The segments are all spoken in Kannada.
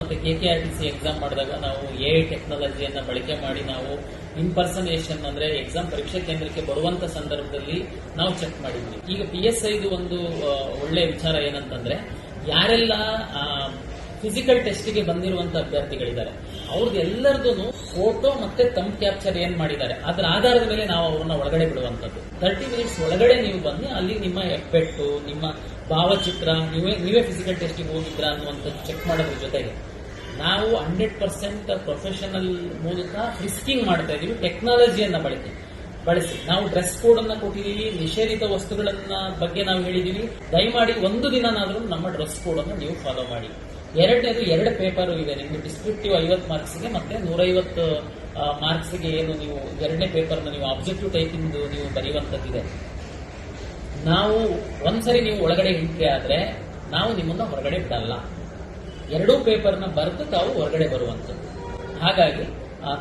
ಮತ್ತೆ KKRTC ಎಕ್ಸಾಮ್ ಮಾಡಿದಾಗ ನಾವು AI ಟೆಕ್ನಾಲಜಿಯನ್ನ ಬಳಕೆ ಮಾಡಿ ನಾವು ಇಂಪರ್ಸನೇಷನ್ ಅಂದ್ರೆ ಎಕ್ಸಾಮ್ ಪರೀಕ್ಷಾ ಕೇಂದ್ರಕ್ಕೆ ಬರುವಂತ ಸಂದರ್ಭದಲ್ಲಿ ನಾವು ಚೆಕ್ ಮಾಡಿದ್ವಿ. ಈಗ PSI ಒಂದು ಒಳ್ಳೆ ವಿಚಾರ ಏನಂತಂದ್ರೆ ಯಾರೆಲ್ಲ ಫಿಸಿಕಲ್ ಟೆಸ್ಟ್ಗೆ ಬಂದಿರುವಂತ ಅಭ್ಯರ್ಥಿಗಳಿದ್ದಾರೆ ಅವ್ರದ್ದು ಎಲ್ಲರದು ಫೋಟೋ ಮತ್ತೆ ಥಂಬ್ ಕ್ಯಾಪ್ಚರ್ ಏನ್ ಮಾಡಿದ್ದಾರೆ ಅದರ ಆಧಾರದ ಮೇಲೆ ನಾವು ಅವ್ರನ್ನ ಒಳಗಡೆ ಬಿಡುವಂತದ್ದು. 30 ಮಿನಿಟ್ಸ್ ಒಳಗಡೆ ನೀವು ಬನ್ನಿ, ಅಲ್ಲಿ ನಿಮ್ಮ ಎಫೆಕ್ಟ್, ನಿಮ್ಮ ಭಾವಚಿತ್ರ, ನೀವೇ ಫಿಸಿಕಲ್ ಟೆಸ್ಟಿಗೆ ಹೋಗಿದ್ರ ಅನ್ನುವಂಥದ್ದು ಚೆಕ್ ಮಾಡೋದ್ರ ಜೊತೆಗೆ ನಾವು 100% ಪ್ರೊಫೆಷನಲ್ ಮೂಲಕ ರಿಸ್ಕಿಂಗ್ ಮಾಡ್ತಾ ಇದೀವಿ. ಟೆಕ್ನಾಲಜಿಯನ್ನ ಬಳಸಿ ನಾವು ಡ್ರೆಸ್ ಕೋಡ್ ಅನ್ನ ಕೊಟ್ಟಿದೀವಿ, ನಿಷೇಧಿತ ವಸ್ತುಗಳನ್ನ ಬಗ್ಗೆ ನಾವು ಹೇಳಿದೀವಿ. ದಯಮಾಡಿ ಒಂದು ದಿನನಾದ್ರೂ ನಮ್ಮ ಡ್ರೆಸ್ ಕೋಡ್ ಅನ್ನು ನೀವು ಫಾಲೋ ಮಾಡಿ. ಎರಡನೇದು 2 ಪೇಪರ್ ಇದೆ ನಿಮ್ಗೆ, ಡಿಸ್ಕ್ರಿಪ್ಟಿವ್ 50 ಮಾರ್ಕ್ಸ್ಗೆ ಮತ್ತೆ 150 ಮಾರ್ಕ್ಸ್ಗೆ ಏನು ನೀವು 2ನೇ ಪೇಪರ್ನ ನೀವು ಆಬ್ಜೆಕ್ಟಿವ್ ಟೈಪಿಂಗ್ ನೀವು ಬರೆಯುವಂತದ್ದಿದೆ. ನಾವು ಒಂದ್ಸರಿ ನೀವು ಒಳಗಡೆ ಎಂಟ್ರಿ ಆದ್ರೆ ನಾವು ನಿಮ್ಮನ್ನ ಹೊರಗಡೆ ಬಿಡಲ್ಲ. 2 ಪೇಪರ್ನ ಬರೆದು ತಾವು ಹೊರಗಡೆ ಬರುವಂತದ್ದು. ಹಾಗಾಗಿ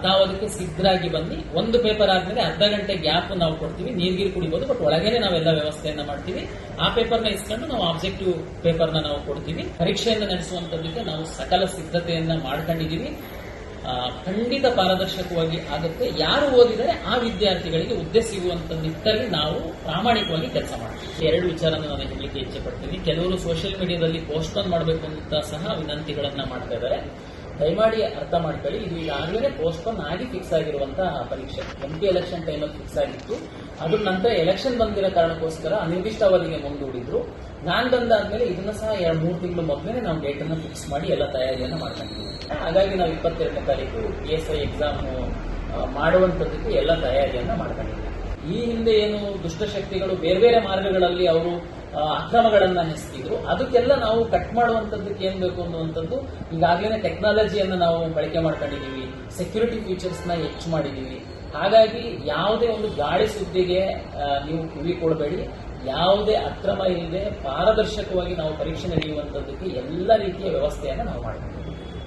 ತಾವು ಅದಕ್ಕೆ ಸಿದ್ಧರಾಗಿ ಬನ್ನಿ. 1 ಪೇಪರ್ ಆದ್ಮೇಲೆ ಅರ್ಧ ಗಂಟೆ ಗ್ಯಾಪ್ ನಾವು ಕೊಡ್ತೀವಿ, ನೀರ್ಗೀರು ಕುಡಿಬಹುದು, ಬಟ್ ಒಳಗೇನೆ ನಾವೆಲ್ಲ ವ್ಯವಸ್ಥೆಯನ್ನ ಮಾಡ್ತೀವಿ. ಆ ಪೇಪರ್ನ ಇಸ್ಕೊಂಡು ನಾವು ಆಬ್ಜೆಕ್ಟಿವ್ ಪೇಪರ್ನ ನಾವು ಕೊಡ್ತೀವಿ. ಪರೀಕ್ಷೆಯನ್ನು ನಡೆಸುವಂತದಕ್ಕೆ ನಾವು ಸಕಲ ಸಿದ್ಧತೆಯನ್ನ ಮಾಡ್ಕೊಂಡಿದೀವಿ. ಖಂಡಿತ ಪಾರದರ್ಶಕವಾಗಿ ಆಗುತ್ತೆ. ಯಾರು ಓದಿದರೆ ಆ ವಿದ್ಯಾರ್ಥಿಗಳಿಗೆ ಹುದ್ದೆ ಸಿಗುವಂತ ನಿಟ್ಟಲ್ಲಿ ನಾವು ಪ್ರಾಮಾಣಿಕವಾಗಿ ಕೆಲಸ ಮಾಡ್ತೀವಿ. 2 ವಿಚಾರನ ನಾನು ಹೇಳಲಿಕ್ಕೆ ಇಚ್ಛೆ ಪಡ್ತೀನಿ. ಕೆಲವರು ಸೋಷಿಯಲ್ ಮೀಡಿಯಾದಲ್ಲಿ ಪೋಸ್ಟ್ಪೋನ್ ಮಾಡಬೇಕು ಅಂತ ಸಹ ವಿನಂತಿಗಳನ್ನ ಮಾಡ್ತಾ ಇದ್ದಾರೆ. ದಯಮಾಡಿ ಅರ್ಥ ಮಾಡ್ಕೊಳ್ಳಿ, ಇದು ಈಗಾಗಲೇ ಪೋಸ್ಟ್ಪೋನ್ ಆಗಿ ಫಿಕ್ಸ್ ಆಗಿರುವಂತಹ ಪರೀಕ್ಷೆ. MP ಎಲೆಕ್ಷನ್ ಟೈಮಲ್ಲಿ ಫಿಕ್ಸ್ ಆಗಿತ್ತು. ಅದ್ರ ನಂತರ ಎಲೆಕ್ಷನ್ ಬಂದಿರೋ ಕಾರಣಕ್ಕೋಸ್ಕರ ಅನಿರ್ದಿಷ್ಟ ಅವಧಿಗೆ ಮುಂದೂಡಿದ್ರು. ನಾನ್ ಬಂದಾದ್ಮೇಲೆ ಇದನ್ನ ಸಹ 2-3 ತಿಂಗಳು ಮೊದಲೇ ನಾವು ಡೇಟ್ ಅನ್ನು ಫಿಕ್ಸ್ ಮಾಡಿ ಎಲ್ಲ ತಯಾರಿಯನ್ನ ಮಾಡ್ಕೊಂಡಿದ್ದೀವಿ. ಹಾಗಾಗಿ ನಾವು 22ನೇ ತಾರೀಕು PSI ಎಕ್ಸಾಮ್ ಮಾಡುವಂತದ್ದಕ್ಕೆ ಎಲ್ಲ ತಯಾರಿಯನ್ನ ಮಾಡ್ಕೊಂಡಿದ್ದೀವಿ. ಈ ಹಿಂದೆ ಏನು ದುಷ್ಟಶಕ್ತಿಗಳು ಬೇರೆ ಬೇರೆ ಮಾರ್ಗಗಳಲ್ಲಿ ಅವರು ಅಕ್ರಮಗಳನ್ನ ಎಸಗಿದ್ರು, ಅದಕ್ಕೆಲ್ಲ ನಾವು ಕಟ್ ಮಾಡುವಂತದ್ದಕ್ಕೆ ಏನ್ ಬೇಕು ಅನ್ನುವಂಥದ್ದು ಈಗಾಗಲೇ ಟೆಕ್ನಾಲಜಿಯನ್ನ ನಾವು ಬಳಕೆ ಮಾಡ್ಕೊಂಡಿದೀವಿ, ಸೆಕ್ಯೂರಿಟಿ ಫೀಚರ್ಸ್ ನ ಹೆಚ್ಚು ಮಾಡಿದೀವಿ. ಹಾಗಾಗಿ ಯಾವುದೇ ಒಂದು ಗಾಳಿ ಸುದ್ದಿಗೆ ನೀವು ಕಿವಿ ಕೊಡಬೇಡಿ. ಯಾವುದೇ ಅಕ್ರಮ ಇಲ್ಲದೆ ಪಾರದರ್ಶಕವಾಗಿ ನಾವು ಪರೀಕ್ಷೆ ನಡೆಯುವಂತದ್ದಕ್ಕೆ ಎಲ್ಲ ರೀತಿಯ ವ್ಯವಸ್ಥೆಯನ್ನ ನಾವು ಮಾಡ್ತೀವಿ.